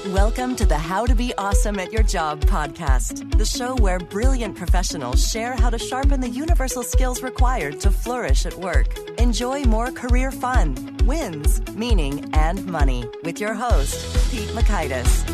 Welcome to the How to Be Awesome at Your Job podcast, the show where brilliant professionals share how to sharpen the universal skills required to flourish at work. Enjoy more career fun, wins, meaning, and money with your host, Pete Makaitis.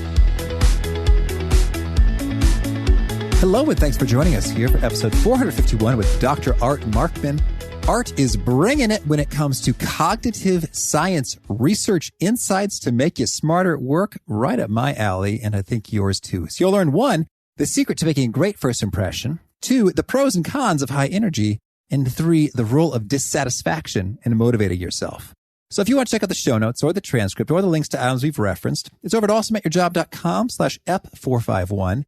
Hello, and thanks for joining us here for episode 451 with Dr. Art Markman. Art is bringing it when it comes to cognitive science research insights to make you smarter at work, right up my alley, and I think yours too. So you'll learn 1, the secret to making a great first impression, 2, the pros and cons of high energy, and 3, the role of dissatisfaction in motivating yourself. So if you want to check out the show notes or the transcript or the links to items we've referenced, it's over at awesomeatyourjob.com/ep451.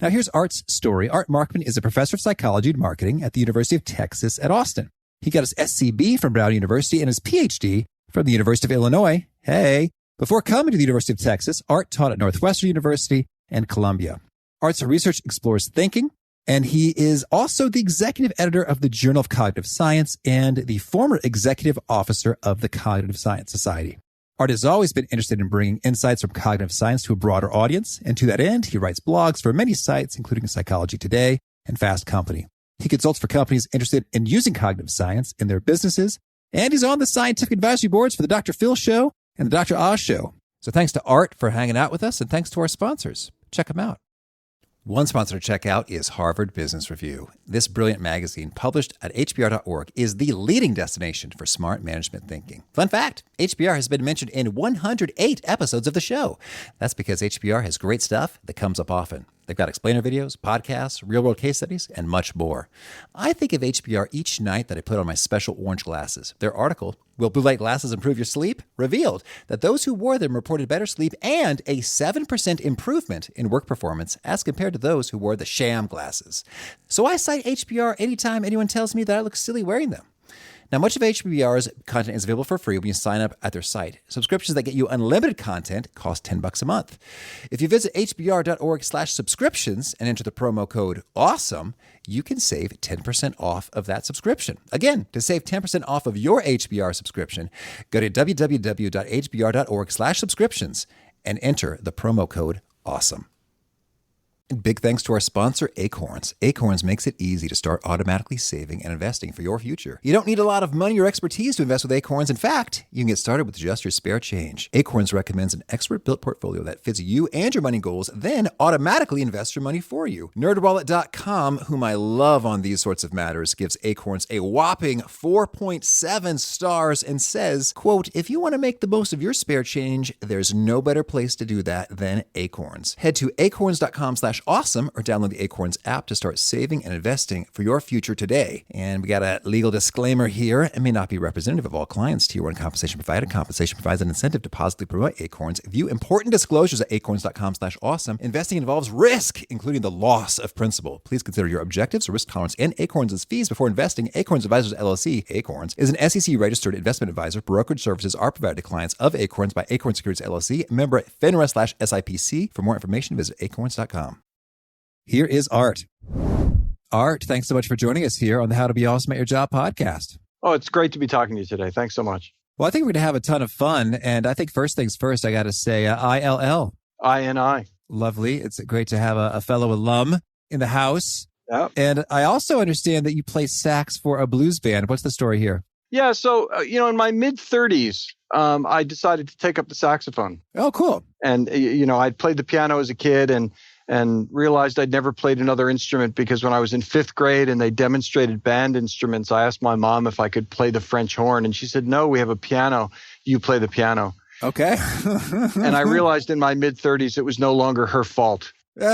Now here's Art's story. Art Markman is a professor of psychology and marketing at the University of Texas at Austin. He got his SCB from Brown University and his PhD from the University of Illinois. Hey, before coming to the University of Texas, Art taught at Northwestern University and Columbia. Art's research explores thinking, and he is also the executive editor of the Journal of Cognitive Science and the former executive officer of the Cognitive Science Society. Art has always been interested in bringing insights from cognitive science to a broader audience, and to that end, he writes blogs for many sites, including Psychology Today and Fast Company. He consults for companies interested in using cognitive science in their businesses, and he's on the scientific advisory boards for the Dr. Phil Show and the Dr. Oz Show. So thanks to Art for hanging out with us, and thanks to our sponsors. Check them out. One sponsor to check out is Harvard Business Review. This brilliant magazine, published at hbr.org, is the leading destination for smart management thinking. Fun fact, HBR has been mentioned in 108 episodes of the show. That's because HBR has great stuff that comes up often. They've got explainer videos, podcasts, real-world case studies, and much more. I think of HBR each night that I put on my special orange glasses. Their article, Will Blue Light Glasses Improve Your Sleep?, revealed that those who wore them reported better sleep and a 7% improvement in work performance as compared to those who wore the sham glasses. So I cite HBR anytime anyone tells me that I look silly wearing them. Now, much of HBR's content is available for free when you sign up at their site. Subscriptions that get you unlimited content cost $10 a month. If you visit hbr.org/subscriptions and enter the promo code AWESOME, you can save 10% off of that subscription. Again, to save 10% off of your HBR subscription, go to www.hbr.org/subscriptions and enter the promo code AWESOME. And big thanks to our sponsor, Acorns. Acorns makes it easy to start automatically saving and investing for your future. You don't need a lot of money or expertise to invest with Acorns. In fact, you can get started with just your spare change. Acorns recommends an expert-built portfolio that fits you and your money goals, then automatically invests your money for you. NerdWallet.com, whom I love on these sorts of matters, gives Acorns a whopping 4.7 stars and says, quote, if you want to make the most of your spare change, there's no better place to do that than Acorns. Head to acorns.com/awesome or download the Acorns app to start saving and investing for your future today. And we got a legal disclaimer here. It may not be representative of all clients. Tier 1 compensation provided. Compensation provides an incentive to positively promote Acorns. View important disclosures at acorns.com/awesome. Investing involves risk, including the loss of principal. Please consider your objectives, risk tolerance, and Acorns' fees before investing. Acorns Advisors LLC, Acorns, is an SEC-registered investment advisor. Brokerage services are provided to clients of Acorns by Acorns Securities LLC, member FINRA/SIPC. For more information, visit acorns.com. Here is Art. Art, thanks so much for joining us here on the How to Be Awesome at Your Job podcast. Oh, it's great to be talking to you today. Thanks so much. Well, I think we're going to have a ton of fun. And I think first things first, I got to say ILL. INI. Lovely. It's great to have a fellow alum in the house. Yep. And I also understand that you play sax for a blues band. What's the story here? Yeah. So, in my mid-30s, I decided to take up the saxophone. Oh, cool. And, I'd played the piano as a kid and realized I'd never played another instrument because when I was in 5th grade and they demonstrated band instruments, I asked my mom if I could play the French horn. And she said, no, we have a piano. You play the piano. Okay. And I realized in my mid-30s it was no longer her fault. So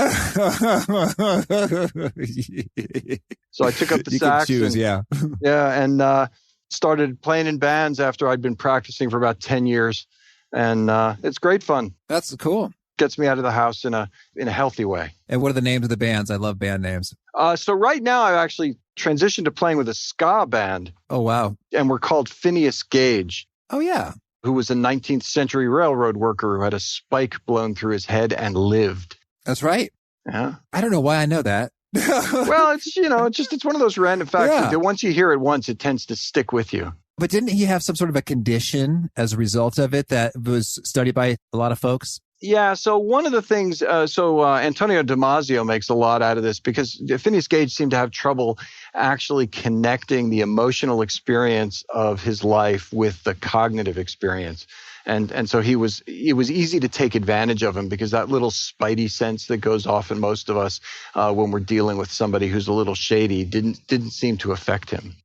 I took up the sax. You can choose, and started playing in bands after I'd been practicing for about 10 years. And it's great fun. That's cool. Gets me out of the house in a healthy way. And what are the names of the bands? I love band names. So right now I've actually transitioned to playing with a ska band. Oh, wow. And we're called Phineas Gage. Oh, yeah. Who was a 19th century railroad worker who had a spike blown through his head and lived. That's right. Yeah. I don't know why I know that. Well, it's one of those random facts that once you hear it once, it tends to stick with you. But didn't he have some sort of a condition as a result of it that was studied by a lot of folks? Yeah, so one of the things, Antonio Damasio makes a lot out of this because Phineas Gage seemed to have trouble actually connecting the emotional experience of his life with the cognitive experience. And so it was easy to take advantage of him because that little spidey sense that goes off in most of us when we're dealing with somebody who's a little shady didn't seem to affect him.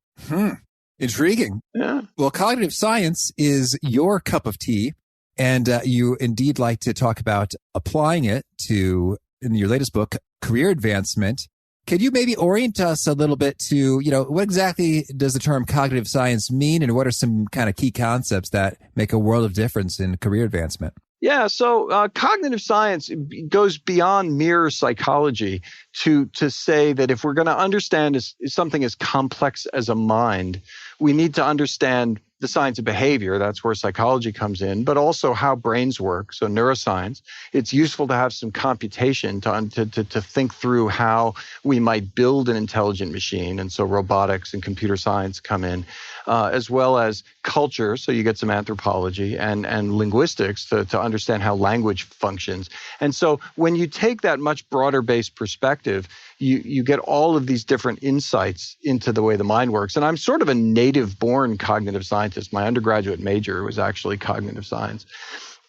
Intriguing. Yeah. Well, cognitive science is your cup of tea. And you indeed like to talk about applying it to, in your latest book, career advancement. Could you maybe orient us a little bit to, what exactly does the term cognitive science mean, and what are some kind of key concepts that make a world of difference in career advancement? Yeah, so cognitive science goes beyond mere psychology to say that if we're going to understand something as complex as a mind, we need to understand the science of behavior. That's where psychology comes in, but also how brains work. So neuroscience. It's useful to have some computation to think through how we might build an intelligent machine. And so robotics and computer science come in, as well as culture. So you get some anthropology and linguistics to understand how language functions. And so when you take that much broader based perspective, you get all of these different insights into the way the mind works. And I'm sort of a native-born cognitive scientist. My undergraduate major was actually cognitive science.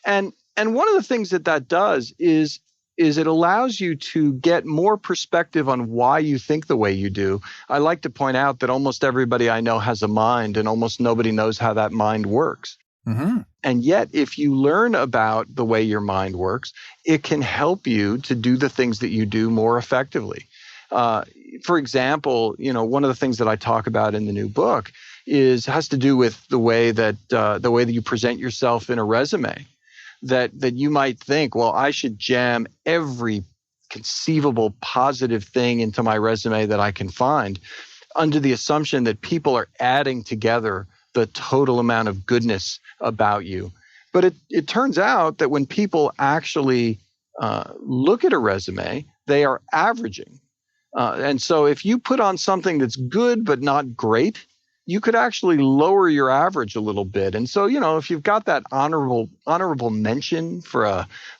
And one of the things that does is it allows you to get more perspective on why you think the way you do. I like to point out that almost everybody I know has a mind, and almost nobody knows how that mind works. Mm-hmm. And yet, if you learn about the way your mind works, it can help you to do the things that you do more effectively. For example, one of the things that I talk about in the new book has to do with the way that you present yourself in a resume. That you might think, well, I should jam every conceivable positive thing into my resume that I can find, under the assumption that people are adding together the total amount of goodness about you. But it turns out that when people actually look at a resume, they are averaging. And so if you put on something that's good but not great, you could actually lower your average a little bit. And so, if you've got that honorable mention for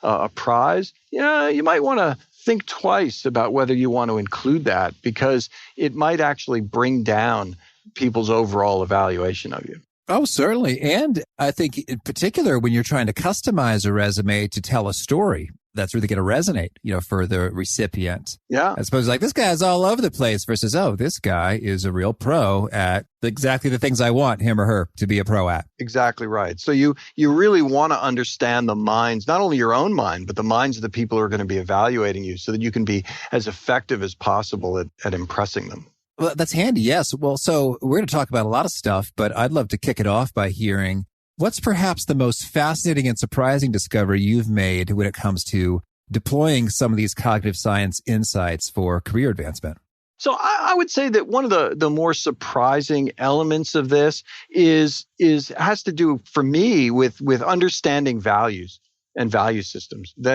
a prize, you might want to think twice about whether you want to include that, because it might actually bring down people's overall evaluation of you. Oh, certainly. And I think in particular, when you're trying to customize a resume to tell a story, that's really going to resonate, for the recipient. Yeah. I suppose this guy's all over the place versus, this guy is a real pro at exactly the things I want him or her to be a pro at. Exactly right. So you really want to understand the minds, not only your own mind, but the minds of the people who are going to be evaluating you, so that you can be as effective as possible at impressing them. Well, that's handy. Yes. Well, so we're going to talk about a lot of stuff, but I'd love to kick it off by hearing what's perhaps the most fascinating and surprising discovery you've made when it comes to deploying some of these cognitive science insights for career advancement. So I would say that one of the more surprising elements of this has to do, for me, with understanding values and value systems. One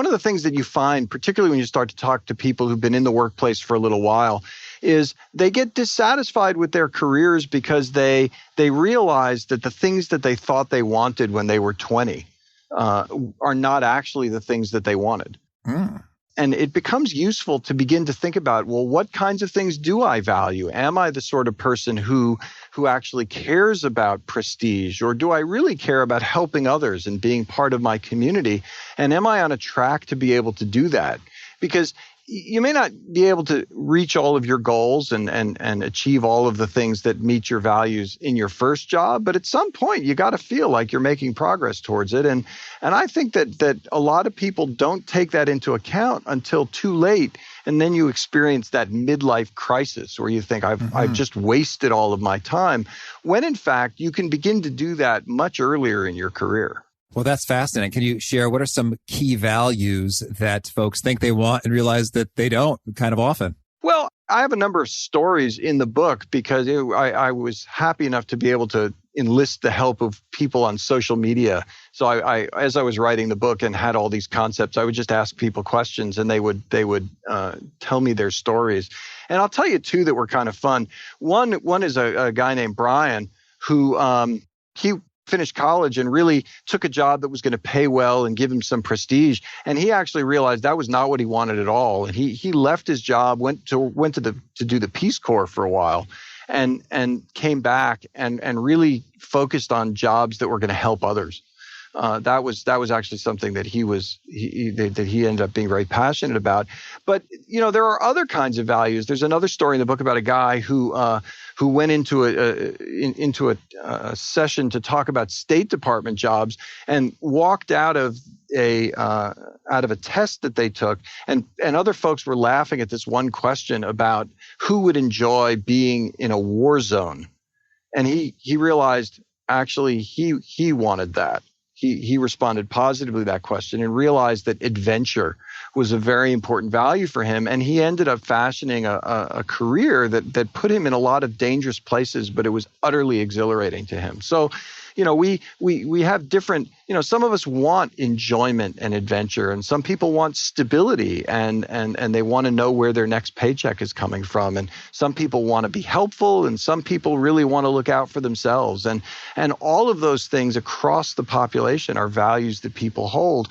of the things that you find, particularly when you start to talk to people who've been in the workplace for a little while, is they get dissatisfied with their careers because they realize that the things that they thought they wanted when they were 20 are not actually the things that they wanted. Mm. And it becomes useful to begin to think about, well, what kinds of things do I value? Am I the sort of person who actually cares about prestige, or do I really care about helping others and being part of my community? And am I on a track to be able to do that? Because you may not be able to reach all of your goals and achieve all of the things that meet your values in your first job, but at some point you got to feel like you're making progress towards it. And I think that a lot of people don't take that into account until too late. And then you experience that midlife crisis where you think, I've just wasted all of my time, when in fact you can begin to do that much earlier in your career. Well, that's fascinating. Can you share what are some key values that folks think they want and realize that they don't kind of often? Well, I have a number of stories in the book because I was happy enough to be able to enlist the help of people on social media. So I as I was writing the book and had all these concepts, I would just ask people questions and they would tell me their stories. And I'll tell you two that were kind of fun. One is a guy named Brian who he finished college and really took a job that was going to pay well and give him some prestige. And he actually realized that was not what he wanted at all. And he left his job, went to do the Peace Corps for a while, and came back and really focused on jobs that were going to help others. That was actually something that he ended up being very passionate about. But there are other kinds of values. There's another story in the book about a guy who went into a session to talk about State Department jobs and walked out of a test that they took, and other folks were laughing at this one question about who would enjoy being in a war zone, and he realized actually he wanted that. He responded positively to that question and realized that adventure was a very important value for him. And he ended up fashioning a career that put him in a lot of dangerous places, but it was utterly exhilarating to him. So, we have different, some of us want enjoyment and adventure, and some people want stability and they want to know where their next paycheck is coming from. And some people want to be helpful, and some people really want to look out for themselves. And all of those things across the population are values that people hold.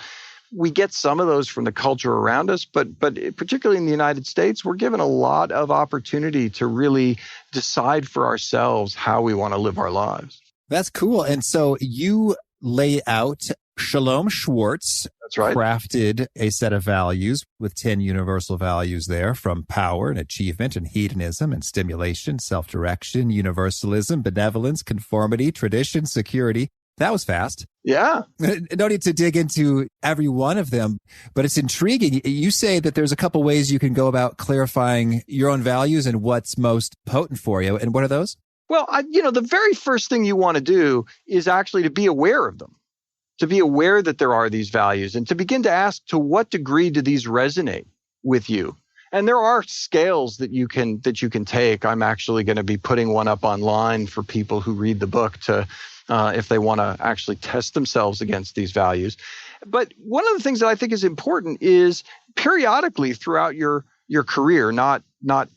We get some of those from the culture around us, but particularly in the United States, we're given a lot of opportunity to really decide for ourselves how we want to live our lives. That's cool. And so you lay out, Shalom Schwartz That's right. crafted a set of values with 10 universal values there, from power and achievement and hedonism and stimulation, self-direction, universalism, benevolence, conformity, tradition, security. That was fast. Yeah. No need to dig into every one of them, but it's intriguing. You say that there's a couple ways you can go about clarifying your own values and what's most potent for you. And what are those? Well, the very first thing you want to do is actually to be aware of them, to be aware that there are these values, and to begin to ask, to what degree do these resonate with you? And there are scales that you can take. I'm actually going to be putting one up online for people who read the book to, if they want to actually test themselves against these values. But one of the things that I think is important is periodically throughout your career, not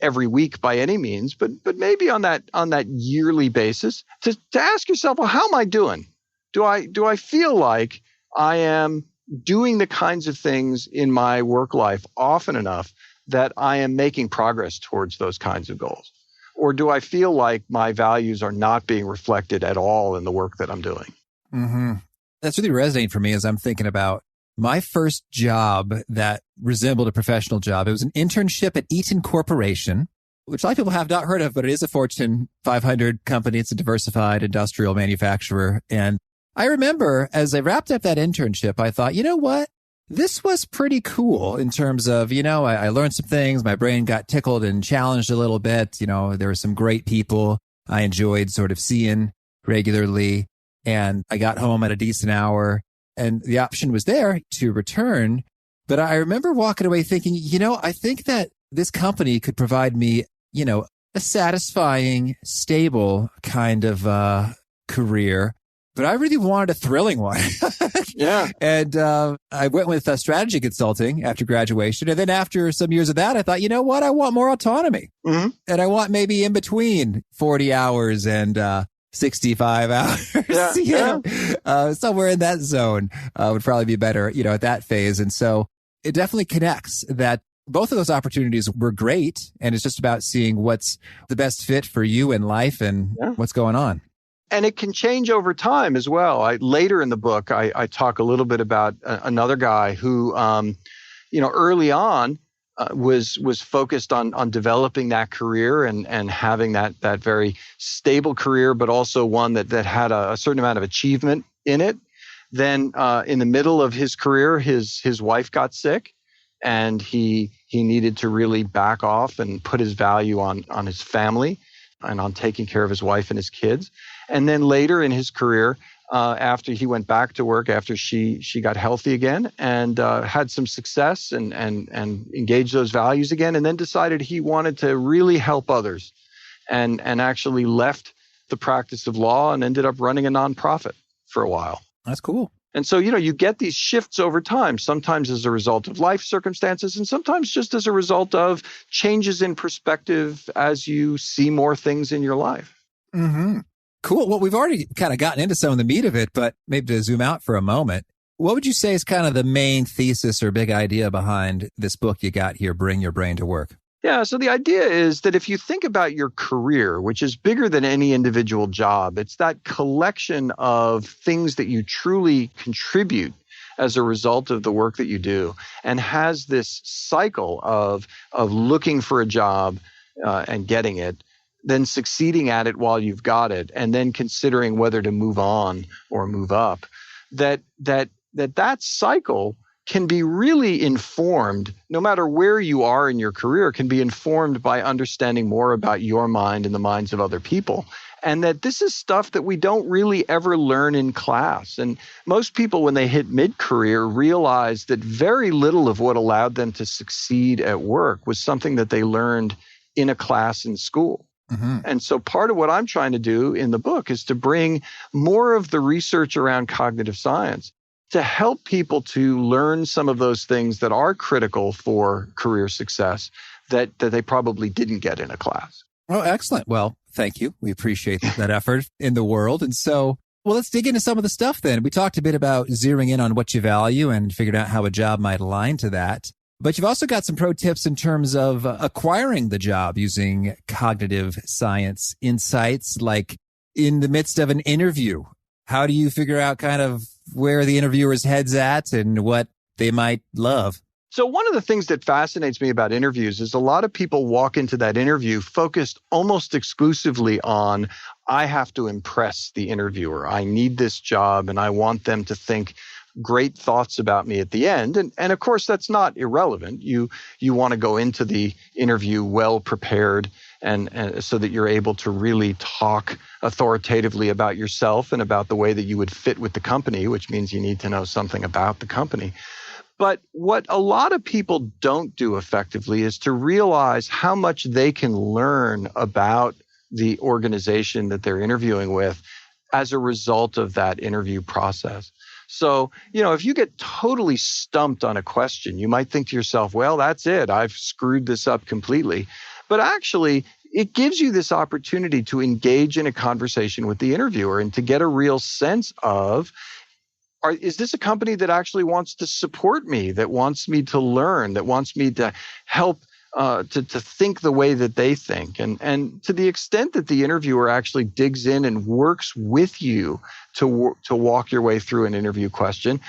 every week by any means, but maybe on that yearly basis, to ask yourself, well, how am I doing? Do I feel like I am doing the kinds of things in my work life often enough that I am making progress towards those kinds of goals? Or do I feel like my values are not being reflected at all in the work that I'm doing? Mm-hmm. That's really resonating for me as I'm thinking about my first job that resembled a professional job. It was an internship at Eaton Corporation, which a lot of people have not heard of, but it is a Fortune 500 company. It's a diversified industrial manufacturer. And I remember as I wrapped up that internship, I thought, you know what? This was pretty cool in terms of, I learned some things. My brain got tickled and challenged a little bit. There were some great people I enjoyed sort of seeing regularly. And I got home at a decent hour. And the option was there to return. But I remember walking away thinking, I think that this company could provide me, a satisfying, stable kind of career. But I really wanted a thrilling one. Yeah. And I went with strategy consulting after graduation. And then after some years of that, I thought, you know what? I want more autonomy. Mm-hmm. And I want maybe in between 40 hours and 65 hours, somewhere in that zone would probably be better, at that phase. And so it definitely connects that both of those opportunities were great. And it's just about seeing what's the best fit for you in life and what's going on. And it can change over time as well. Later in the book, I talk a little bit about another guy who, early on, was focused on developing that career and having that very stable career, but also one that had a certain amount of achievement in it. Then in the middle of his career, his wife got sick, and he needed to really back off and put his value on his family and on taking care of his wife and his kids. And then later in his career, after he went back to work, after she got healthy again and had some success and engaged those values again, and then decided he wanted to really help others and actually left the practice of law and ended up running a nonprofit for a while. That's cool. And so, you get these shifts over time, sometimes as a result of life circumstances and sometimes just as a result of changes in perspective as you see more things in your life. Mm-hmm. Cool. Well, we've already kind of gotten into some of the meat of it, but maybe to zoom out for a moment, what would you say is kind of the main thesis or big idea behind this book you got here, Bring Your Brain to Work? Yeah, so the idea is that if you think about your career, which is bigger than any individual job, it's that collection of things that you truly contribute as a result of the work that you do, and has this cycle of looking for a job and getting it, then succeeding at it while you've got it, and then considering whether to move on or move up. That cycle can be really informed, no matter where you are in your career, can be informed by understanding more about your mind and the minds of other people. And that this is stuff that we don't really ever learn in class. And most people, when they hit mid-career, realize that very little of what allowed them to succeed at work was something that they learned in a class in school. Mm-hmm. And so part of what I'm trying to do in the book is to bring more of the research around cognitive science to help people to learn some of those things that are critical for career success that they probably didn't get in a class. Oh, excellent. Well, thank you. We appreciate that effort in the world. And so, well, let's dig into some of the stuff then. We talked a bit about zeroing in on what you value and figured out how a job might align to that. But you've also got some pro tips in terms of acquiring the job using cognitive science insights, like in the midst of an interview. How do you figure out kind of where the interviewer's head's at and what they might love? So one of the things that fascinates me about interviews is a lot of people walk into that interview focused almost exclusively on, I have to impress the interviewer. I need this job and I want them to think great thoughts about me at the end. And of course, that's not irrelevant. You want to go into the interview well prepared and so that you're able to really talk authoritatively about yourself and about the way that you would fit with the company, which means you need to know something about the company. But what a lot of people don't do effectively is to realize how much they can learn about the organization that they're interviewing with as a result of that interview process. So, if you get totally stumped on a question, you might think to yourself, well, that's it. I've screwed this up completely. But actually, it gives you this opportunity to engage in a conversation with the interviewer and to get a real sense of, is this a company that actually wants to support me, that wants me to learn, that wants me to help to think the way that they think? And to the extent that the interviewer actually digs in and works with you to walk your way through an interview question,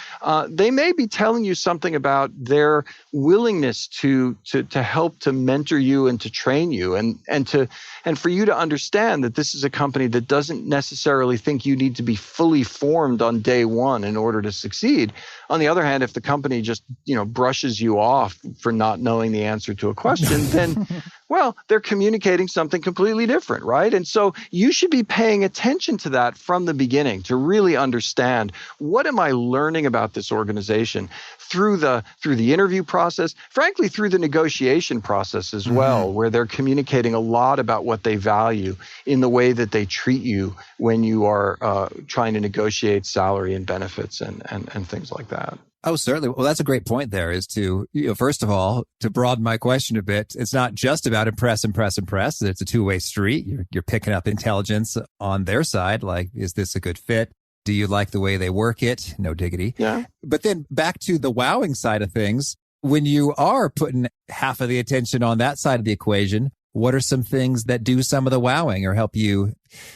they may be telling you something about their willingness to help to mentor you and to train you and for you to understand that this is a company that doesn't necessarily think you need to be fully formed on day one in order to succeed. On the other hand, if the company just brushes you off for not knowing the answer to a question, then well, they're communicating something completely different, right? And so you should be paying attention to that from the beginning to really understand, what am I learning about this organization through the interview process, frankly, through the negotiation process as well, where they're communicating a lot about what they value in the way that they treat you when you are trying to negotiate salary and benefits and things like that. Oh, certainly. Well, that's a great point there, is to, first of all, to broaden my question a bit, it's not just about impress. It's a two-way street. You're picking up intelligence on their side. Like, is this a good fit? Do you like the way they work it? No diggity. Yeah. But then back to the wowing side of things, when you are putting half of the attention on that side of the equation, what are some things that do some of the wowing or help you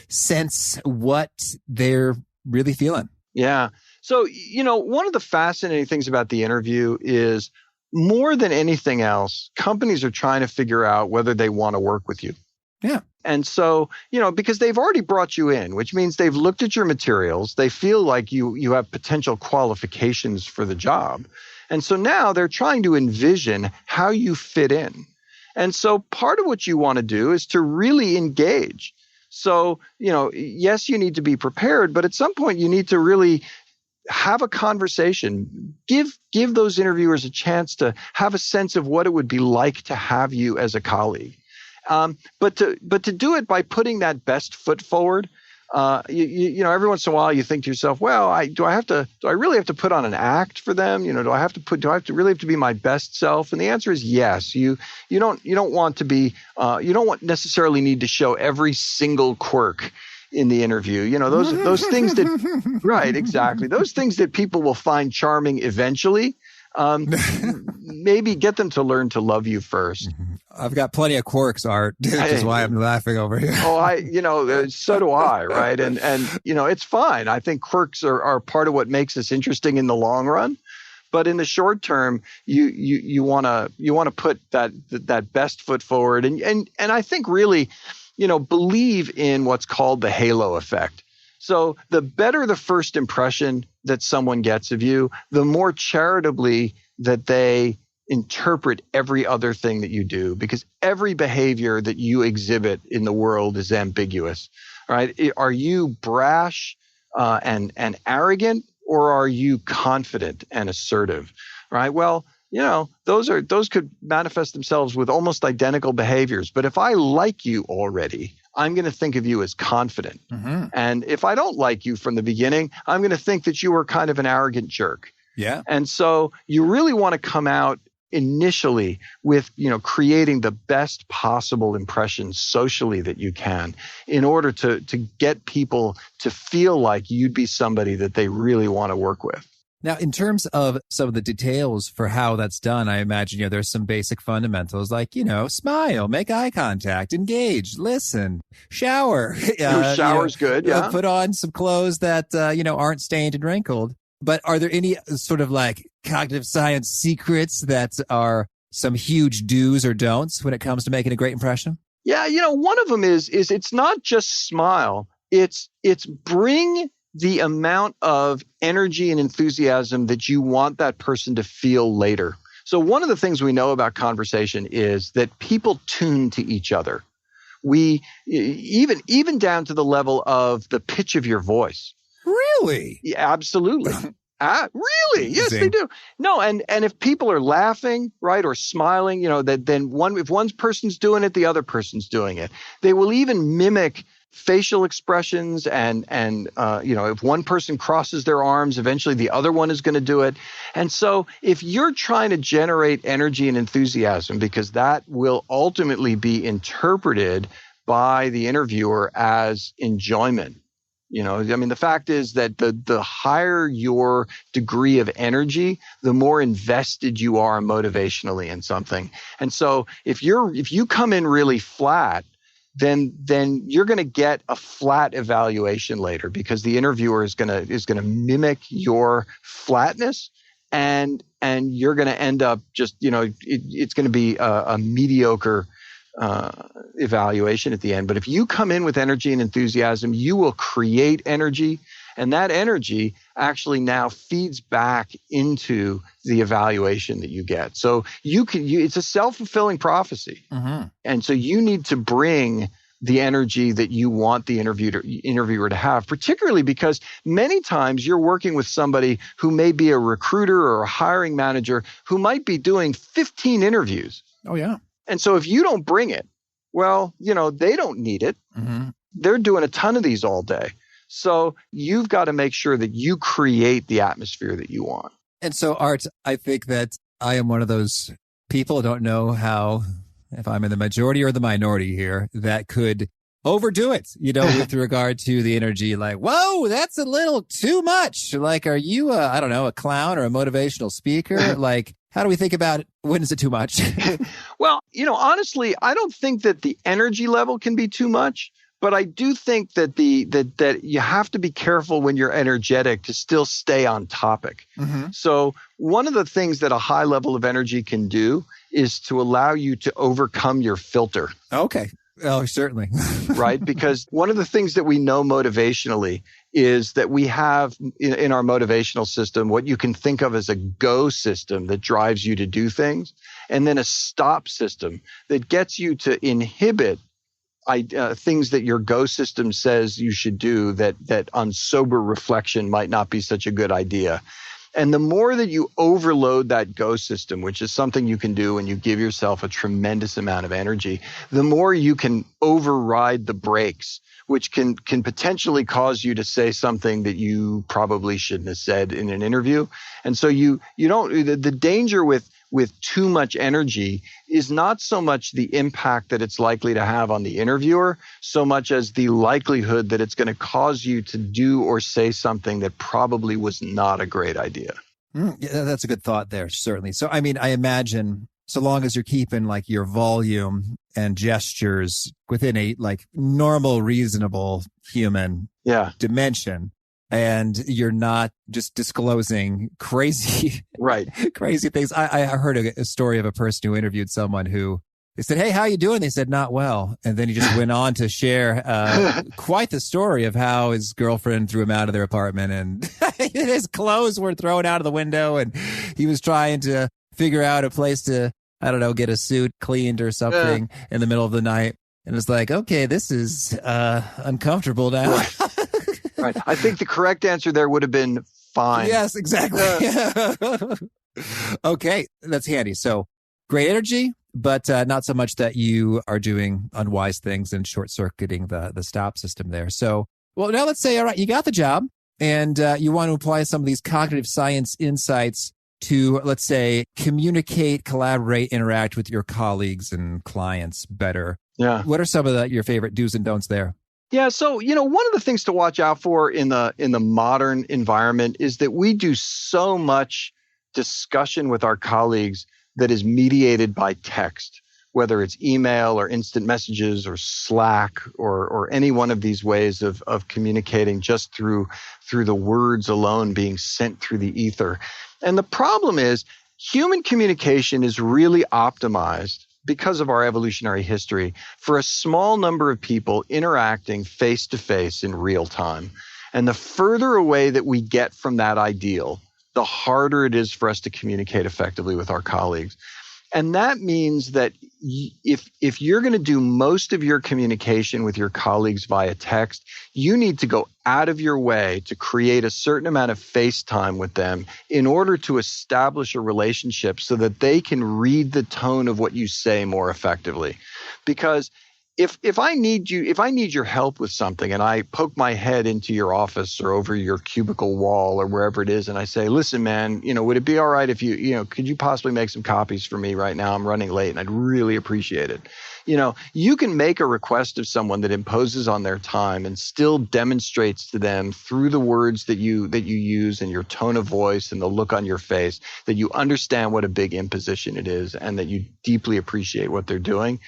sense what they're really feeling? Yeah. So, one of the fascinating things about the interview is, more than anything else, companies are trying to figure out whether they want to work with you. Yeah. And so, because they've already brought you in, which means they've looked at your materials, they feel like you have potential qualifications for the job. And so now they're trying to envision how you fit in. And so part of what you want to do is to really engage. So, yes, you need to be prepared, but at some point you need to really have a conversation. Give those interviewers a chance to have a sense of what it would be like to have you as a colleague. But to do it by putting that best foot forward, every once in a while you think to yourself, well, do I really have to put on an act for them? Do I really have to be my best self? And the answer is yes. You don't want to be, you don't necessarily need to show every single quirk in the interview. You know, those things that, right, exactly. Those things that people will find charming eventually. Maybe get them to learn to love you first. I've got plenty of quirks, Art, which is why I'm laughing over here. So do I, right? And it's fine. I think quirks are part of what makes us interesting in the long run. But in the short term, you want to put that best foot forward, and I think really, believe in what's called the halo effect. So the better the first impression that someone gets of you, the more charitably that they interpret every other thing that you do, because every behavior that you exhibit in the world is ambiguous, right? Are you brash and arrogant, or are you confident and assertive, right? Well, those could manifest themselves with almost identical behaviors. But if I like you already, I'm going to think of you as confident. Mm-hmm. And if I don't like you from the beginning, I'm going to think that you were kind of an arrogant jerk. Yeah. And so you really want to come out initially with, creating the best possible impression socially that you can in order to get people to feel like you'd be somebody that they really want to work with. Now, in terms of some of the details for how that's done, I imagine, there's some basic fundamentals like, smile, make eye contact, engage, listen, shower. Shower's good, yeah. Put on some clothes that, aren't stained and wrinkled. But are there any sort of like cognitive science secrets that are some huge do's or don'ts when it comes to making a great impression? Yeah, one of them is it's not just smile. It's bring the amount of energy and enthusiasm that you want that person to feel later. So one of the things we know about conversation is that people tune to each other. We even down to the level of the pitch of your voice. Really? Yeah, absolutely. Really? Yes, they do. No, and if people are laughing, right, or smiling, then if one person's doing it, the other person's doing it. They will even mimic facial expressions and if one person crosses their arms, eventually the other one is going to do it. And so if you're trying to generate energy and enthusiasm, because that will ultimately be interpreted by the interviewer as enjoyment. The fact is that the higher your degree of energy, the more invested you are motivationally in something. And so if you come in really flat, then you're going to get a flat evaluation later, because the interviewer is going to mimic your flatness, and you're going to end up just it's going to be a mediocre evaluation at the end. But if you come in with energy and enthusiasm, you will create energy, and that energy actually now feeds back into the evaluation that you get. So it's a self-fulfilling prophecy. Mm-hmm. And so you need to bring the energy that you want the interviewer to have, particularly because many times you're working with somebody who may be a recruiter or a hiring manager who might be doing 15 interviews. Oh, yeah. And so if you don't bring it, well, they don't need it. Mm-hmm. They're doing a ton of these all day. So you've got to make sure that you create the atmosphere that you want. And so, Art, I think that I am one of those people, I don't know how, if I'm in the majority or the minority here, that could overdo it, with regard to the energy. Like, whoa, that's a little too much. Like, are you a clown or a motivational speaker? Like, how do we think about it? When is it too much? Well, honestly, I don't think that the energy level can be too much, but I do think that that you have to be careful when you're energetic to still stay on topic. Mm-hmm. So one of the things that a high level of energy can do is to allow you to overcome your filter. Okay. Oh, certainly. Right? Because one of the things that we know motivationally is that we have in our motivational system what you can think of as a go system that drives you to do things, and then a stop system that gets you to inhibit things that your go system says you should do that on sober reflection might not be such a good idea. And the more that you overload that go system, which is something you can do when you give yourself a tremendous amount of energy, the more you can override the brakes, which can potentially cause you to say something that you probably shouldn't have said in an interview. And so you don't, the danger with with too much energy is not so much the impact that it's likely to have on the interviewer, so much as the likelihood that it's going to cause you to do or say something that probably was not a great idea. Yeah, that's a good thought there, certainly. So, I mean, I imagine so long as you're keeping like your volume and gestures within a like normal, reasonable human dimension, and you're not just disclosing crazy, crazy things. I heard a story of a person who interviewed someone who they said, "Hey, how you doing?" They said, "Not well." And then he just went on to share quite the story of how his girlfriend threw him out of their apartment and his clothes were thrown out of the window. And he was trying to figure out a place to, I don't know, get a suit cleaned or something in the middle of the night. And it's like, okay, this is uncomfortable now. Right. I think the correct answer there would have been fine. Yes, exactly. Okay, that's handy. So great energy, but not so much that you are doing unwise things and short-circuiting the stop system there. So, well, now let's say, all right, you got the job and you want to apply some of these cognitive science insights to, let's say, communicate, collaborate, interact with your colleagues and clients better. Yeah. What are some of your favorite do's and don'ts there? Yeah, so one of the things to watch out for in the modern environment is that we do so much discussion with our colleagues that is mediated by text, whether it's email or instant messages or Slack or any one of these ways of communicating just through the words alone being sent through the ether. And the problem is human communication is really optimized because of our evolutionary history for a small number of people interacting face to face in real time. And the further away that we get from that ideal, the harder it is for us to communicate effectively with our colleagues. And that means that if you're going to do most of your communication with your colleagues via text, you need to go out of your way to create a certain amount of face time with them in order to establish a relationship so that they can read the tone of what you say more effectively. Because if I need your help with something and I poke my head into your office or over your cubicle wall or wherever it is and I say, listen, man, would it be all right if could you possibly make some copies for me right now? I'm running late and I'd really appreciate it. You can make a request of someone that imposes on their time and still demonstrates to them through the words that you use and your tone of voice and the look on your face that you understand what a big imposition it is and that you deeply appreciate what they're doing.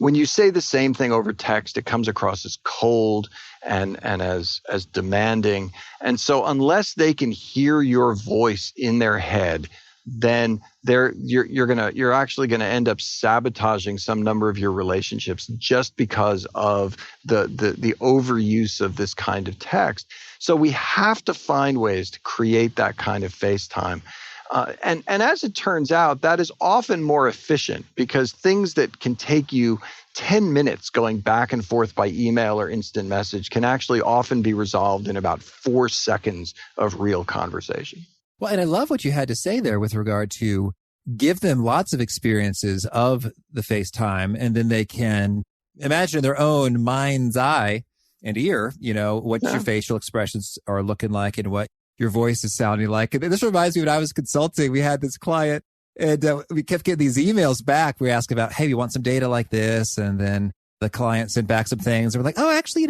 When you say the same thing over text, it comes across as cold and as demanding. And so unless they can hear your voice in their head, then you're actually going to end up sabotaging some number of your relationships just because of the overuse of this kind of text. So we have to find ways to create that kind of FaceTime. And as it turns out, that is often more efficient because things that can take you 10 minutes going back and forth by email or instant message can actually often be resolved in about 4 seconds of real conversation. Well, and I love what you had to say there with regard to give them lots of experiences of the FaceTime, and then they can imagine in their own mind's eye and ear, what your facial expressions are looking like and what your voice is sounding like. And this reminds me when I was consulting, we had this client and we kept getting these emails back. We asked about, hey, we want some data like this. And then the client sent back some things. And we're like, oh, actually,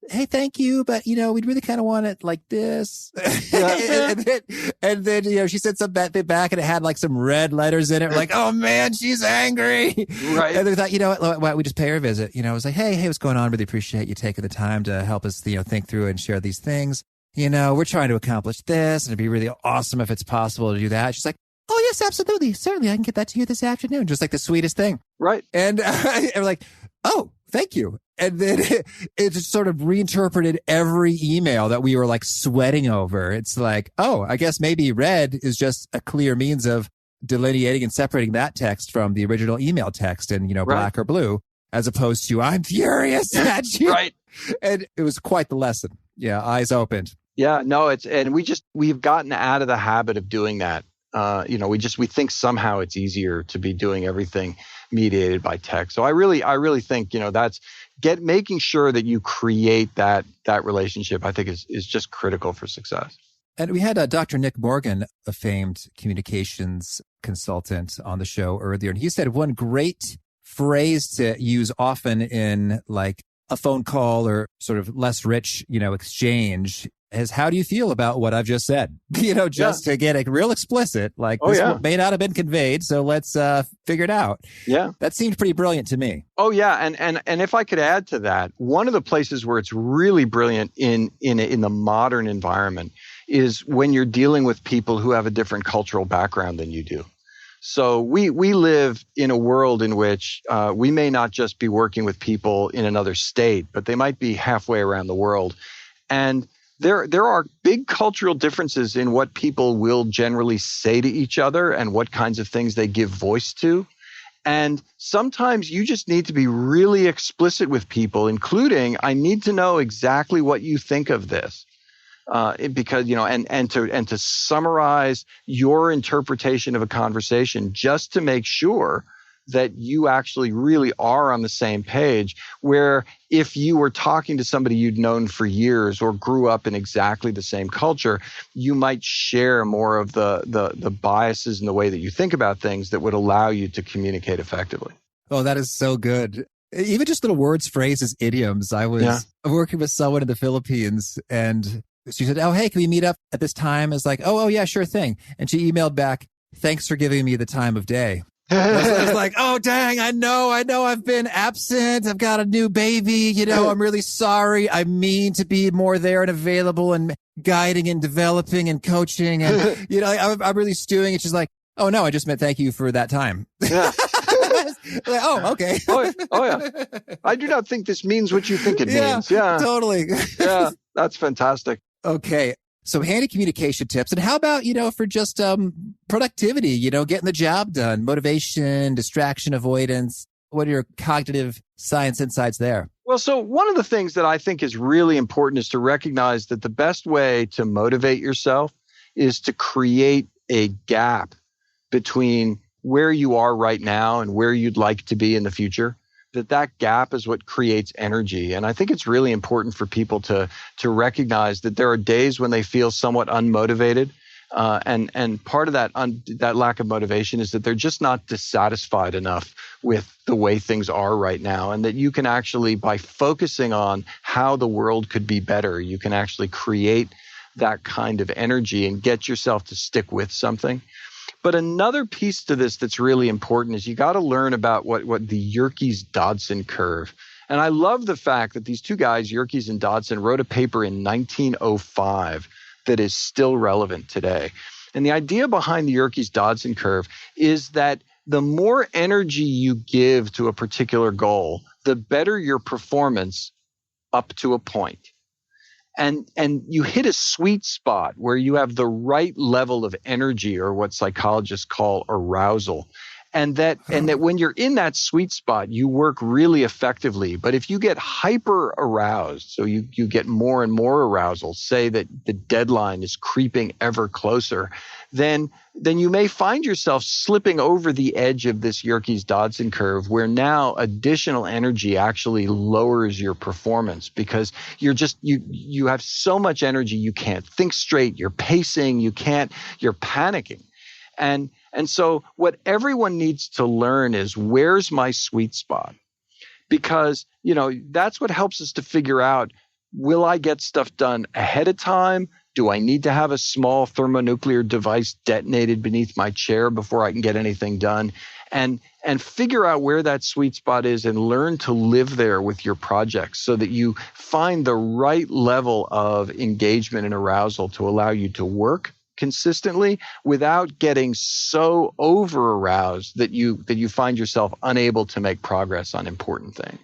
hey, thank you. But, we'd really kind of want it like this. Yeah. and then, she sent some thing back and it had like some red letters in it. We're like, oh man, she's angry. Right. And they thought, why don't we just pay her a visit? I was like, hey, what's going on? Really appreciate you taking the time to help us, think through and share these things. We're trying to accomplish this and it'd be really awesome if it's possible to do that. She's like, oh, yes, absolutely. Certainly. I can get that to you this afternoon. Just like the sweetest thing. Right. And we're like, oh, thank you. And then it just sort of reinterpreted every email that we were like sweating over. It's like, oh, I guess maybe red is just a clear means of delineating and separating that text from the original email text and, black or blue, as opposed to I'm furious at you. Right. And it was quite the lesson. Yeah. Eyes opened. Yeah, no, we've gotten out of the habit of doing that. We think somehow it's easier to be doing everything mediated by text. So I really think, that's making sure that you create that relationship, I think is just critical for success. And we had Dr. Nick Morgan, a famed communications consultant, on the show earlier. And he said one great phrase to use often in like a phone call or sort of less rich, exchange is, how do you feel about what I've just said? Just to get it real explicit, like this may not have been conveyed. So let's figure it out. Yeah. That seemed pretty brilliant to me. Oh, yeah. And if I could add to that, one of the places where it's really brilliant in the modern environment is when you're dealing with people who have a different cultural background than you do. So we live in a world in which we may not just be working with people in another state, but they might be halfway around the world. And there are big cultural differences in what people will generally say to each other and what kinds of things they give voice to. And sometimes you just need to be really explicit with people, including, I need to know exactly what you think of this. Because, and to summarize your interpretation of a conversation, just to make sure that you actually really are on the same page, where if you were talking to somebody you'd known for years or grew up in exactly the same culture, you might share more of the biases in the way that you think about things that would allow you to communicate effectively. Oh, that is so good. Even just little words, phrases, idioms. I was working with someone in the Philippines, and she said, oh, hey, can we meet up at this time? It's like, oh, yeah, sure thing. And she emailed back, thanks for giving me the time of day. I was like, oh, dang, I know I've been absent. I've got a new baby. I'm really sorry. I mean to be more there and available and guiding and developing and coaching. And, I'm really stewing. And she's like, oh, no, I just meant thank you for that time. Yeah. Like, oh, okay. Oh, yeah. I do not think this means what you think it means. Yeah, totally. Yeah, that's fantastic. Okay. So handy communication tips. And how about, for just productivity, getting the job done, motivation, distraction avoidance? What are your cognitive science insights there? Well, so one of the things that I think is really important is to recognize that the best way to motivate yourself is to create a gap between where you are right now and where you'd like to be in the future. That gap is what creates energy. And I think it's really important for people to recognize that there are days when they feel somewhat unmotivated. And part of that lack of motivation is that they're just not dissatisfied enough with the way things are right now. And that you can actually, by focusing on how the world could be better, you can actually create that kind of energy and get yourself to stick with something. But another piece to this that's really important is you got to learn about what the Yerkes-Dodson curve. And I love the fact that these two guys, Yerkes and Dodson, wrote a paper in 1905 that is still relevant today. And the idea behind the Yerkes-Dodson curve is that the more energy you give to a particular goal, the better your performance up to a point. And you hit a sweet spot where you have the right level of energy, or what psychologists call arousal. And that when you're in that sweet spot, you work really effectively. But if you get hyper aroused, so you get more and more arousal, say that the deadline is creeping ever closer, then you may find yourself slipping over the edge of this Yerkes-Dodson curve, where now additional energy actually lowers your performance, because you have so much energy you can't think straight, you're pacing, you're panicking. And so what everyone needs to learn is, where's my sweet spot? Because, that's what helps us to figure out, will I get stuff done ahead of time? Do I need to have a small thermonuclear device detonated beneath my chair before I can get anything done? And figure out where that sweet spot is and learn to live there with your projects so that you find the right level of engagement and arousal to allow you to work consistently without getting so over aroused that you find yourself unable to make progress on important things.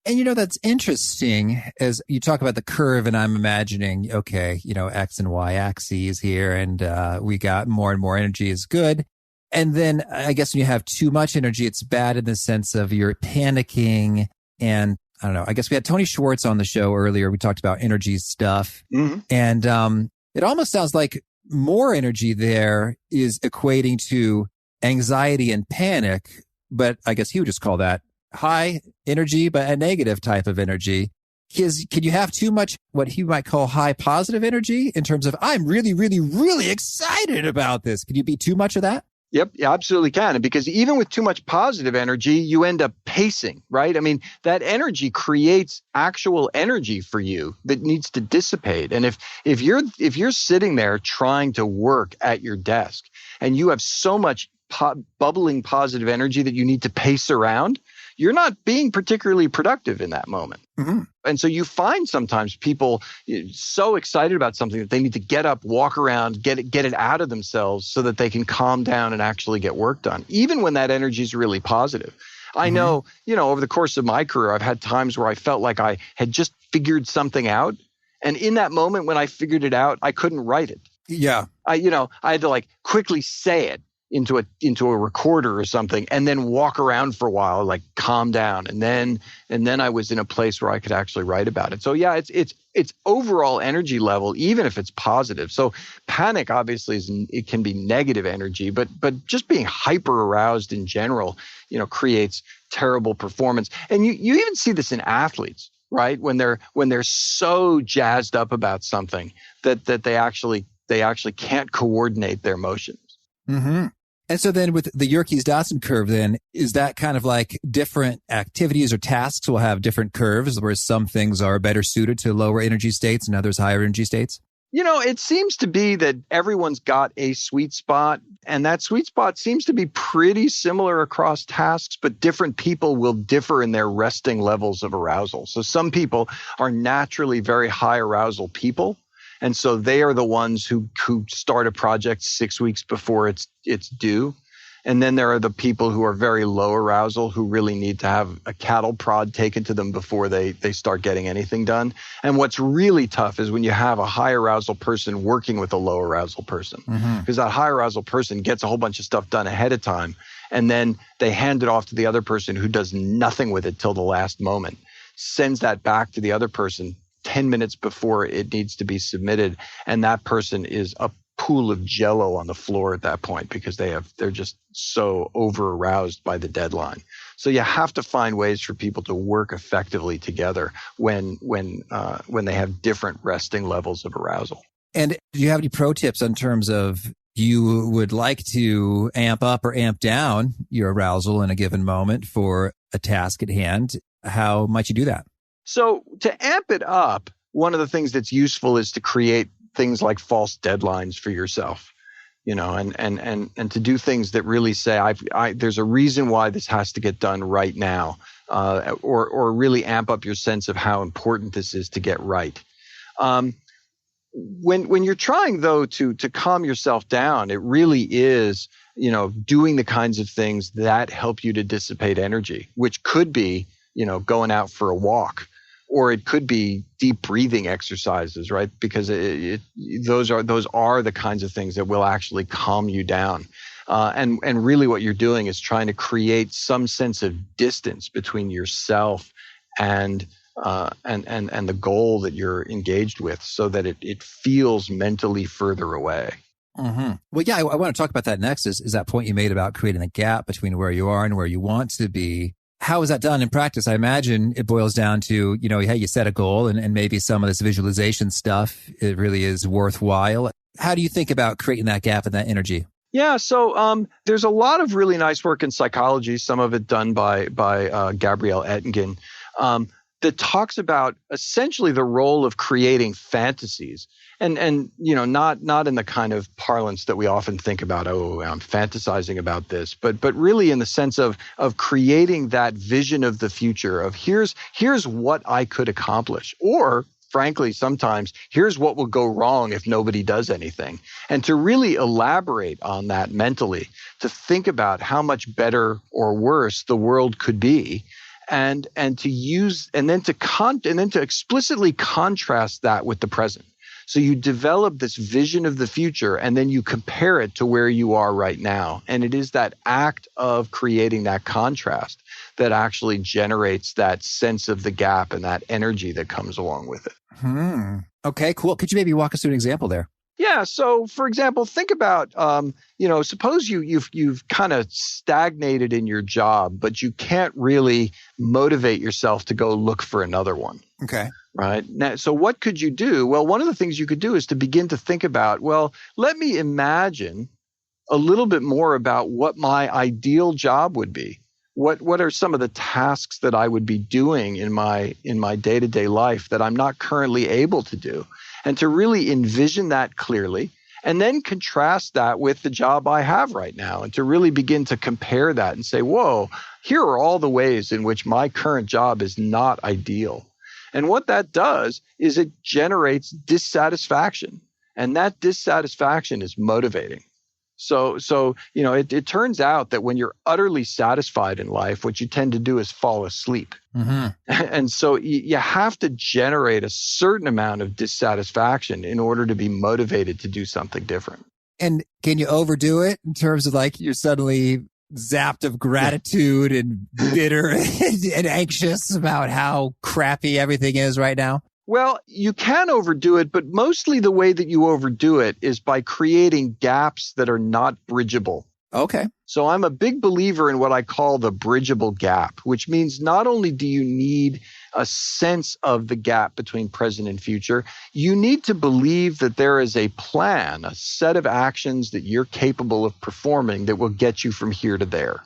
And that's interesting as you talk about the curve, and I'm imagining, okay, X and Y axes here, and we got more and more energy is good. And then I guess when you have too much energy, it's bad in the sense of you're panicking. And I don't know, I guess we had Tony Schwartz on the show earlier. We talked about energy stuff. Mm-hmm. And it almost sounds like more energy there is equating to anxiety and panic, but I guess he would just call that high energy, but a negative type of energy. Can you have too much what he might call high positive energy in terms of, I'm really, really, really excited about this? Can you be too much of that? Yep, you absolutely can. Because even with too much positive energy, you end up pacing, right? I mean, that energy creates actual energy for you that needs to dissipate. And if you're sitting there trying to work at your desk and you have so much bubbling positive energy that you need to pace around, you're not being particularly productive in that moment. Mm-hmm. And so you find sometimes people so excited about something that they need to get up, walk around, get it out of themselves so that they can calm down and actually get work done, even when that energy is really positive. I know, over the course of my career, I've had times where I felt like I had just figured something out. And in that moment when I figured it out, I couldn't write it. Yeah. I had to like quickly say it into a recorder or something, and then walk around for a while, like calm down, and then I was in a place where I could actually write about it. So yeah, it's overall energy level, even if it's positive. So panic obviously it can be negative energy, but just being hyper aroused in general, creates terrible performance. And you even see this in athletes, right? When they're so jazzed up about something that they actually can't coordinate their motions. Mm-hmm. And so then with the Yerkes-Dodson curve, then is that kind of like different activities or tasks will have different curves where some things are better suited to lower energy states and others higher energy states? It seems to be that everyone's got a sweet spot, and that sweet spot seems to be pretty similar across tasks, but different people will differ in their resting levels of arousal. So some people are naturally very high arousal people. And so they are the ones who start a project 6 weeks before it's due. And then there are the people who are very low arousal who really need to have a cattle prod taken to them before they start getting anything done. And what's really tough is when you have a high arousal person working with a low arousal person, because that high arousal person gets a whole bunch of stuff done ahead of time. And then they hand it off to the other person who does nothing with it till the last moment, sends that back to the other person 10 minutes before it needs to be submitted, and that person is a pool of jello on the floor at that point because they're just so over aroused by the deadline. So you have to find ways for people to work effectively together when they have different resting levels of arousal. And do you have any pro tips in terms of you would like to amp up or amp down your arousal in a given moment for a task at hand? How might you do that? So to amp it up, one of the things that's useful is to create things like false deadlines for yourself, and to do things that really say, there's a reason why this has to get done right now, or really amp up your sense of how important this is to get right. When you're trying though to calm yourself down, it really is, doing the kinds of things that help you to dissipate energy, which could be, going out for a walk. Or it could be deep breathing exercises, right? Because those are the kinds of things that will actually calm you down. And really what you're doing is trying to create some sense of distance between yourself and the goal that you're engaged with, so that it feels mentally further away. Mm-hmm. Well, yeah, I want to talk about that next. Is that point you made about creating a gap between where you are and where you want to be? How is that done in practice? I imagine it boils down to, hey, you set a goal and maybe some of this visualization stuff, it really is worthwhile. How do you think about creating that gap and that energy? Yeah, so there's a lot of really nice work in psychology, some of it done by Gabrielle Oettingen, that talks about essentially the role of creating fantasies. And not in the kind of parlance that we often think about, I'm fantasizing about this, but really in the sense of creating that vision of the future of here's what I could accomplish, or frankly, sometimes here's what will go wrong if nobody does anything. And to really elaborate on that mentally, to think about how much better or worse the world could be, and to use and then to explicitly contrast that with the present. So you develop this vision of the future, and then you compare it to where you are right now. And it is that act of creating that contrast that actually generates that sense of the gap and that energy that comes along with it. Okay, cool. Could you maybe walk us through an example there? Yeah. So, for example, think about, suppose you've kind of stagnated in your job, but you can't really motivate yourself to go look for another one. Okay. right? Now, so what could you do? Well, one of the things you could do is to begin to think about, well, let me imagine a little bit more about what my ideal job would be. What are some of the tasks that I would be doing in my day-to-day life that I'm not currently able to do? And to really envision that clearly, and then contrast that with the job I have right now, and to really begin to compare that and say, whoa, here are all the ways in which my current job is not ideal. And what that does is it generates dissatisfaction, and that dissatisfaction is motivating. So it turns out that when you're utterly satisfied in life, what you tend to do is fall asleep. Mm-hmm. And so you have to generate a certain amount of dissatisfaction in order to be motivated to do something different. And can you overdo it in terms of like you're suddenly zapped of gratitude and bitter and anxious about how crappy everything is right now? Well, you can overdo it, but mostly the way that you overdo it is by creating gaps that are not bridgeable. Okay. So I'm a big believer in what I call the bridgeable gap, which means not only do you need a sense of the gap between present and future, you need to believe that there is a plan, a set of actions that you're capable of performing that will get you from here to there.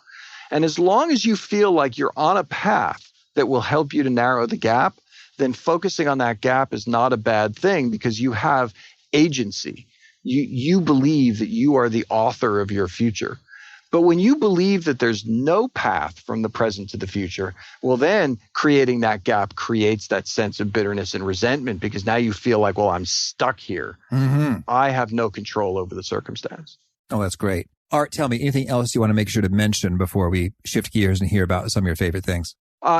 And as long as you feel like you're on a path that will help you to narrow the gap, then focusing on that gap is not a bad thing because you have agency. You believe that you are the author of your future. But when you believe that there's no path from the present to the future, well, then creating that gap creates that sense of bitterness and resentment because now you feel like, well, I'm stuck here. Mm-hmm. I have no control over the circumstance. Oh, that's great. Art, tell me, anything else you want to make sure to mention before we shift gears and hear about some of your favorite things?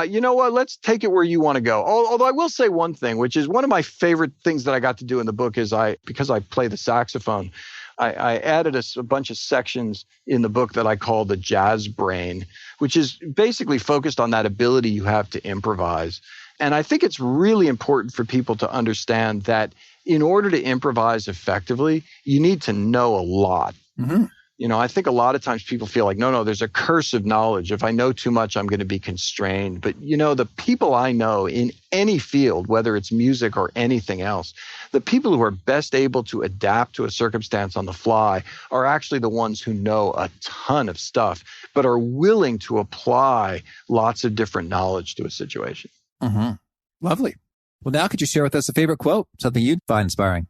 You know what? Let's take it where you want to go. Although I will say one thing, which is one of my favorite things that I got to do in the book is because I play the saxophone, I added a bunch of sections in the book that I call the jazz brain, which is basically focused on that ability you have to improvise. And I think it's really important for people to understand that in order to improvise effectively, you need to know a lot. Mm-hmm. I think a lot of times people feel like, no, there's a curse of knowledge. If I know too much, I'm going to be constrained. But, the people I know in any field, whether it's music or anything else, the people who are best able to adapt to a circumstance on the fly are actually the ones who know a ton of stuff, but are willing to apply lots of different knowledge to a situation. Mm-hmm. Lovely. Well, now could you share with us a favorite quote, something you'd find inspiring?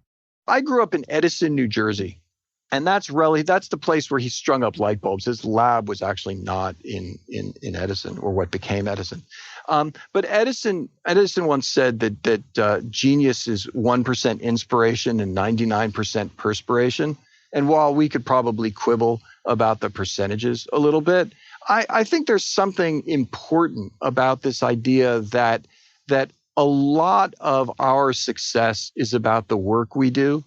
I grew up in Edison, New Jersey. And that's the place where he strung up light bulbs. His lab was actually not in Edison, or what became Edison. But Edison once said that genius is 1% inspiration and 99% perspiration. And while we could probably quibble about the percentages a little bit, I think there's something important about this idea that a lot of our success is about the work we do.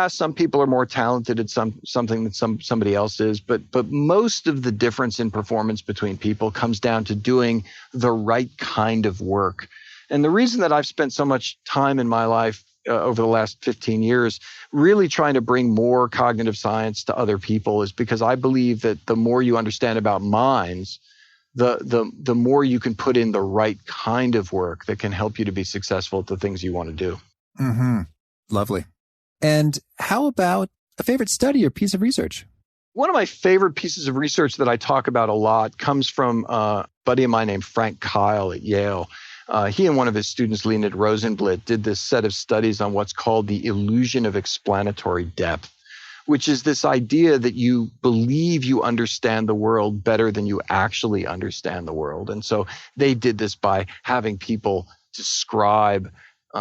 Some people are more talented at something than somebody else is, but most of the difference in performance between people comes down to doing the right kind of work. And the reason that I've spent so much time in my life over the last 15 years really trying to bring more cognitive science to other people is because I believe that the more you understand about minds, the more you can put in the right kind of work that can help you to be successful at the things you want to do. Mm-hmm. Lovely. And how about a favorite study or piece of research? One of my favorite pieces of research that I talk about a lot comes from a buddy of mine named Frank Kyle at Yale. He and one of his students, Leonid Rosenblit, did this set of studies on what's called the illusion of explanatory depth, which is this idea that you believe you understand the world better than you actually understand the world. And so they did this by having people describe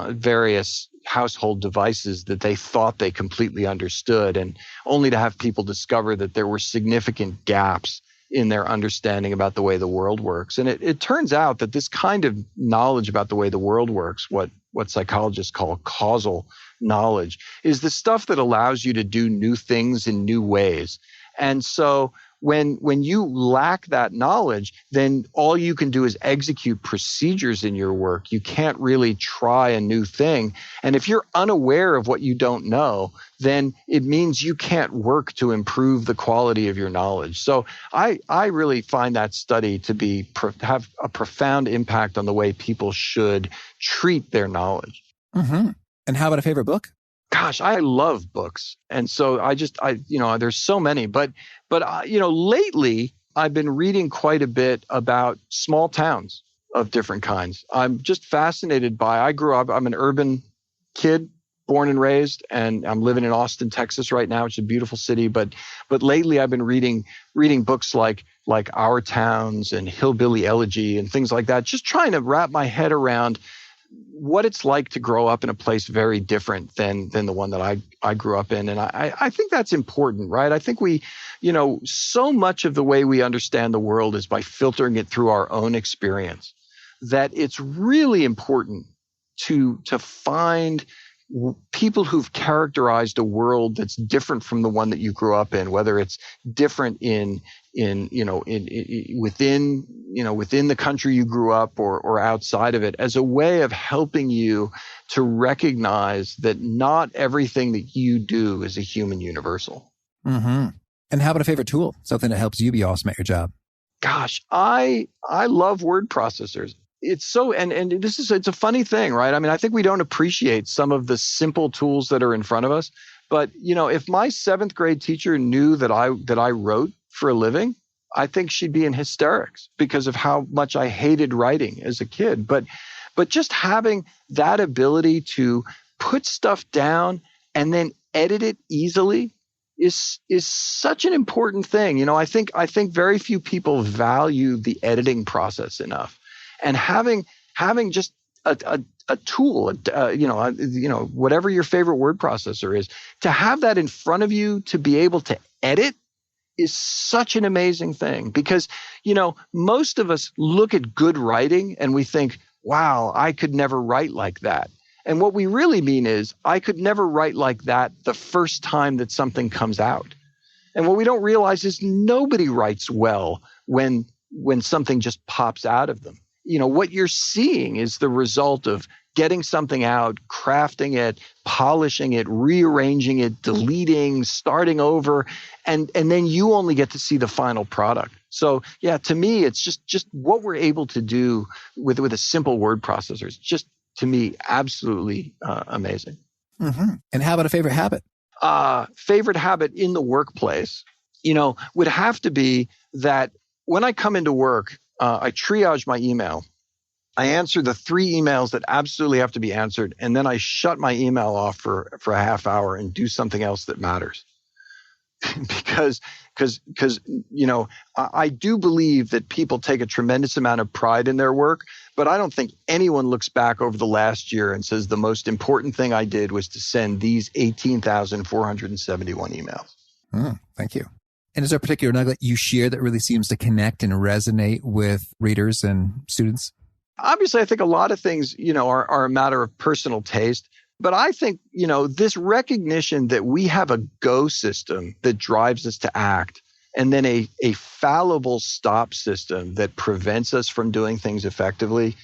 various household devices that they thought they completely understood, and only to have people discover that there were significant gaps in their understanding about the way the world works. And it turns out that this kind of knowledge about the way the world works, what psychologists call causal knowledge, is the stuff that allows you to do new things in new ways. And so when you lack that knowledge, then all you can do is execute procedures in your work. You can't really try a new thing. And if you're unaware of what you don't know, then it means you can't work to improve the quality of your knowledge. So I really find that study to have a profound impact on the way people should treat their knowledge. Mm-hmm. And how about a favorite book? Gosh, I love books. And so there's so many, but lately I've been reading quite a bit about small towns of different kinds. I'm just fascinated I'm an urban kid, born and raised, and I'm living in Austin, Texas right now. It's a beautiful city. But lately I've been reading books like Our Towns and Hillbilly Elegy and things like that, just trying to wrap my head around what it's like to grow up in a place very different than the one that I grew up in. And I think that's important, right? I think so much of the way we understand the world is by filtering it through our own experience, that it's really important to find people who've characterized a world that's different from the one that you grew up in, whether it's different within the country you grew up or outside of it, as a way of helping you to recognize that not everything that you do is a human universal. Mm-hmm. And how about a favorite tool? Something that helps you be awesome at your job? Gosh, I love word processors. It's so, and it's a funny thing, right? I mean, I think we don't appreciate some of the simple tools that are in front of us. But, if my 7th grade teacher knew that I wrote for a living, I think she'd be in hysterics because of how much I hated writing as a kid. But just having that ability to put stuff down and then edit it easily is such an important thing. I think very few people value the editing process enough. And having just a tool, whatever your favorite word processor is, to have that in front of you to be able to edit is such an amazing thing. Because, most of us look at good writing and we think, wow, I could never write like that. And what we really mean is, I could never write like that the first time that something comes out. And what we don't realize is nobody writes well when something just pops out of them. What you're seeing is the result of getting something out, crafting it, polishing it, rearranging it, deleting, starting over, and then you only get to see the final product. So yeah, to me, it's just what we're able to do with a simple word processor is just, to me, absolutely amazing. Mm-hmm. And how about a favorite habit? Favorite habit in the workplace, would have to be that when I come into work, I triage my email. I answer the 3 emails that absolutely have to be answered, and then I shut my email off for a half hour and do something else that matters. because I do believe that people take a tremendous amount of pride in their work, but I don't think anyone looks back over the last year and says the most important thing I did was to send these 18,471 emails. Thank you. And is there a particular nugget you share that really seems to connect and resonate with readers and students? Obviously, I think a lot of things, are a matter of personal taste. But I think, this recognition that we have a go system that drives us to act, and then a fallible stop system that prevents us from doing things effectively,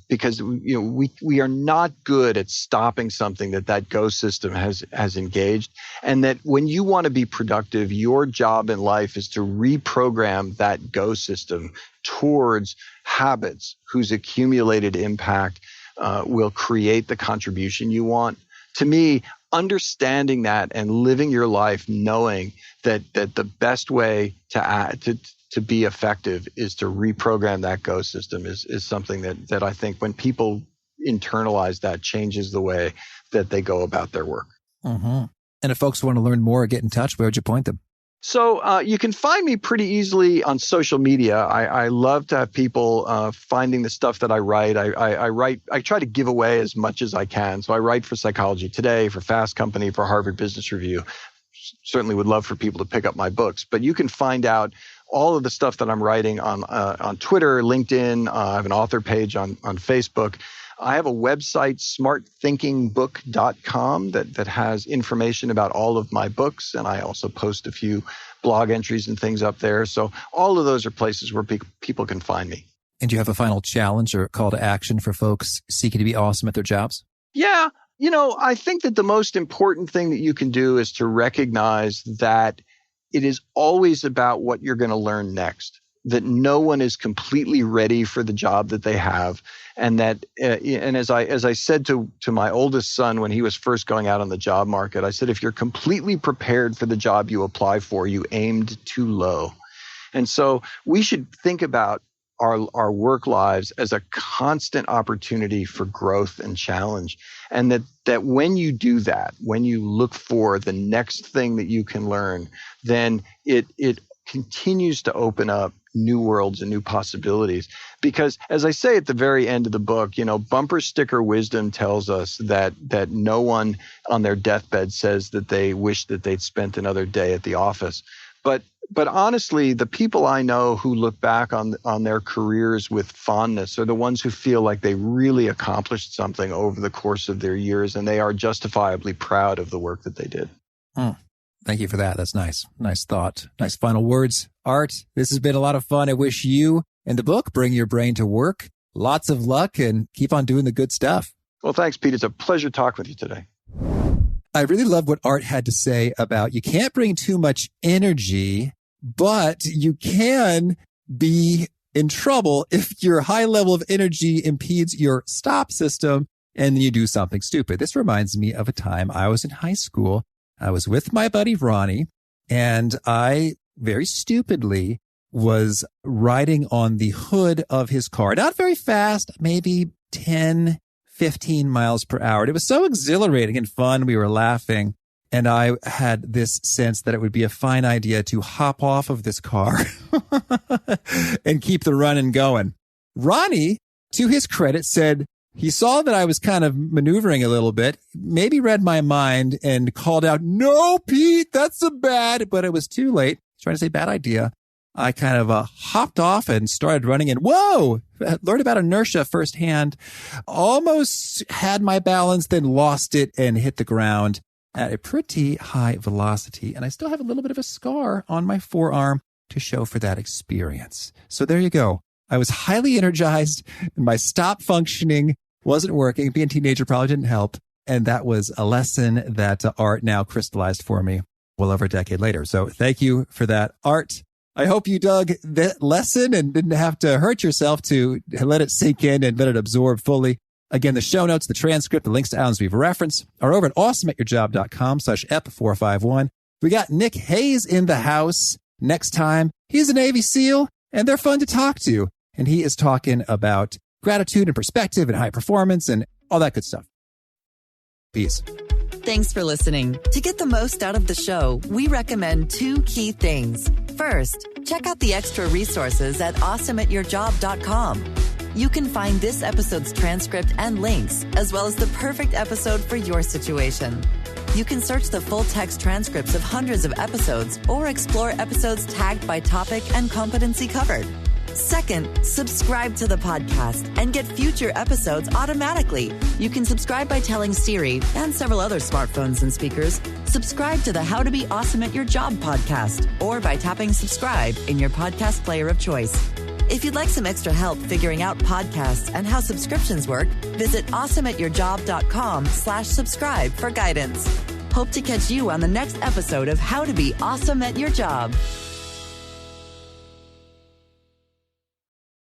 because we are not good at stopping something that go system has engaged, and that when you want to be productive, your job in life is to reprogram that go system towards habits whose accumulated impact will create the contribution you want. To me, understanding that and living your life knowing that the best way to be effective is to reprogram that go system is something that I think when people internalize that changes the way that they go about their work. Mm-hmm. And if folks want to learn more or get in touch, where would you point them? So you can find me pretty easily on social media. I love to have people finding the stuff that I write. I try to give away as much as I can. So I write for Psychology Today, for Fast Company, for Harvard Business Review. Certainly would love for people to pick up my books. But you can find out all of the stuff that I'm writing on Twitter, LinkedIn. I have an author page on Facebook. I have a website, smartthinkingbook.com, that has information about all of my books. And I also post a few blog entries and things up there. So all of those are places where people can find me. And do you have a final challenge or call to action for folks seeking to be awesome at their jobs? Yeah. I think that the most important thing that you can do is to recognize that it is always about what you're going to learn next, that no one is completely ready for the job that they have. And that, and as I said to my oldest son when he was first going out on the job market, I said, if you're completely prepared for the job you apply for, you aimed too low. And so we should think about our work lives as a constant opportunity for growth and challenge. And that when you do that, when you look for the next thing that you can learn, then it continues to open up new worlds and new possibilities. Because as I say at the very end of the book, bumper sticker wisdom tells us that no one on their deathbed says that they wish that they'd spent another day at the office. But honestly, the people I know who look back on their careers with fondness are the ones who feel like they really accomplished something over the course of their years, and they are justifiably proud of the work that they did. Thank you for that. That's nice. Nice thought. Nice final words. Art, this has been a lot of fun. I wish you and the book bring your brain to work. Lots of luck and keep on doing the good stuff. Well, thanks, Pete. It's a pleasure talking with you today. I really love what Art had to say about you can't bring too much energy, but you can be in trouble if your high level of energy impedes your stop system and then you do something stupid. This reminds me of a time I was in high school. I was with my buddy Ronnie, and I very stupidly was riding on the hood of his car, not very fast, maybe 10, 15 miles per hour. It was so exhilarating and fun. We were laughing. And I had this sense that it would be a fine idea to hop off of this car and keep the running going. Ronnie, to his credit, said he saw that I was kind of maneuvering a little bit, maybe read my mind and called out, "No, Pete, that's a bad," but it was too late. Trying to say bad idea. I kind of hopped off and started running and whoa, learned about inertia firsthand, almost had my balance, then lost it and hit the ground at a pretty high velocity. And I still have a little bit of a scar on my forearm to show for that experience. So there you go. I was highly energized and my stop functioning wasn't working. Being a teenager probably didn't help. And that was a lesson that Art now crystallized for me well over a decade later. So thank you for that, Art. I hope you dug that lesson and didn't have to hurt yourself to let it sink in and let it absorb fully. Again, the show notes, the transcript, the links to items we've referenced are over at awesomeatyourjob.com/ep451. We got Nick Hayes in the house next time. He's a Navy SEAL and they're fun to talk to. And he is talking about gratitude and perspective and high performance and all that good stuff. Peace. Thanks for listening. To get the most out of the show, we recommend 2 key things. First, check out the extra resources at awesomeatyourjob.com. You can find this episode's transcript and links, as well as the perfect episode for your situation. You can search the full text transcripts of hundreds of episodes or explore episodes tagged by topic and competency covered. Second, subscribe to the podcast and get future episodes automatically. You can subscribe by telling Siri and several other smartphones and speakers, subscribe to the How to Be Awesome at Your Job podcast, or by tapping subscribe in your podcast player of choice. If you'd like some extra help figuring out podcasts and how subscriptions work, visit awesomeatyourjob.com/subscribe for guidance. Hope to catch you on the next episode of How to Be Awesome at Your Job.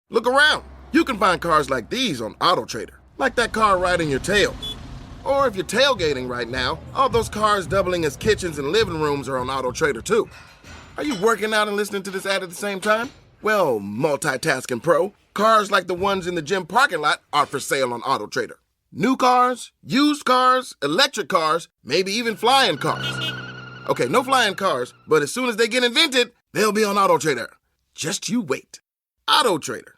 Look around. You can find cars like these on AutoTrader, like that car riding your tail. Or if you're tailgating right now, all those cars doubling as kitchens and living rooms are on AutoTrader too. Are you working out and listening to this ad at the same time? Well, multitasking pro, cars like the ones in the gym parking lot are for sale on AutoTrader. New cars, used cars, electric cars, maybe even flying cars. Okay, no flying cars, but as soon as they get invented, they'll be on AutoTrader. Just you wait. AutoTrader.